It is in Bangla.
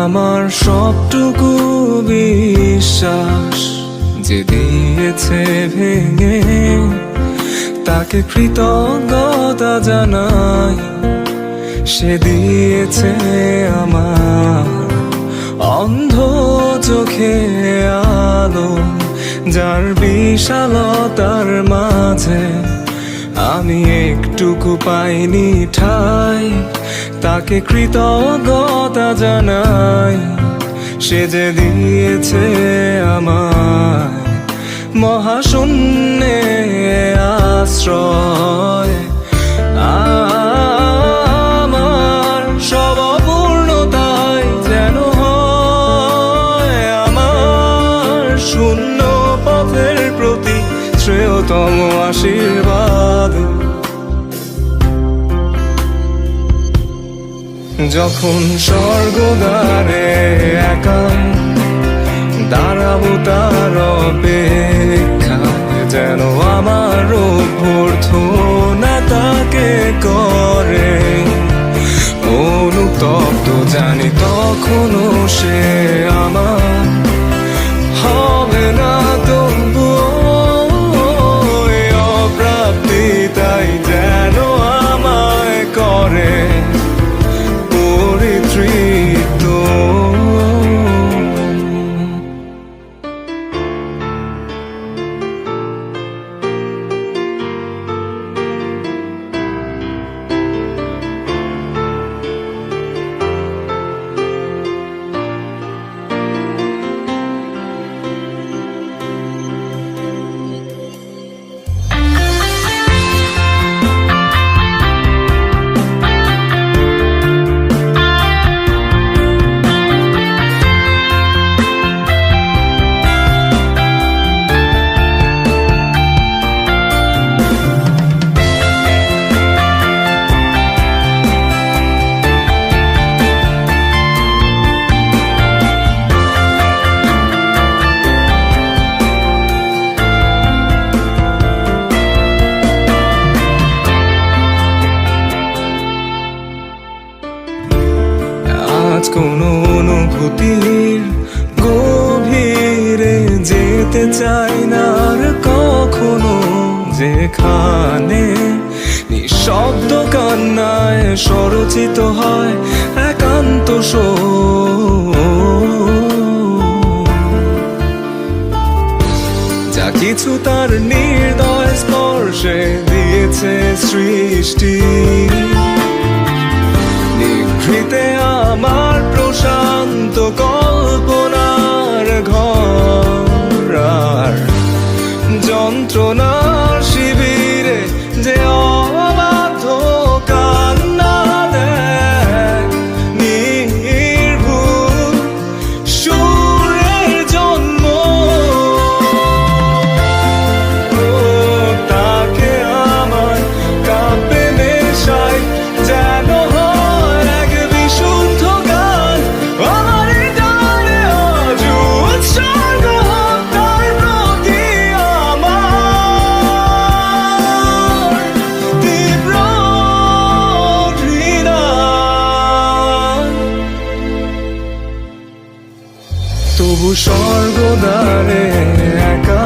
আমার সবটুকু বিশ্বাস যে দিয়েছে ভেঙে, তাকে কৃতজ্ঞতা জানাই। সে দিয়েছে আমার অন্ধ চোখে আলো, যার বিশালতার মাঝে আমি একটুকু পাইনি ঠাই। তাকে কৃতজ্ঞতা জানাই। সে যে দিয়েছে আমায় মহাশূন্যে আশ্রয়। আমার সব অপূর্ণতায় যেন হয় আমার শূন্য পথের প্রতি শ্রেয়তম আশীর্বাদ। যখন স্বর্গদ্বারে একা দাঁড়াবো তার অপেক্ষায়, যেন আমার অভ্যর্থনা তাকে করে অনুতপ্ত। জানি তখনও সে আমার হবে না তবুও অপ্রাপ্তি, তাই যেন আমায় করে পরিতৃপ্ত। আজ কোনো অনুভূতির গভীরে যেতে চাই না আর কখনো, যেখানে নিঃশব্দ কান্নায় স্বরচিত হয় একান্ত শোক। যা কিছু তার নির্দয় স্পর্শে দিয়েছে সৃষ্টি, নিভৃতে আমার প্রশান্ত কল্পনার ঘর। আর যন্ত্রণার শিবিরে যে অবাধ্য কান্না দেয়, নির্ভুল সুরের জন্ম, তাকে আমার কাব্যে মেশাই যেন তবু স্বর্গদ্বারে একা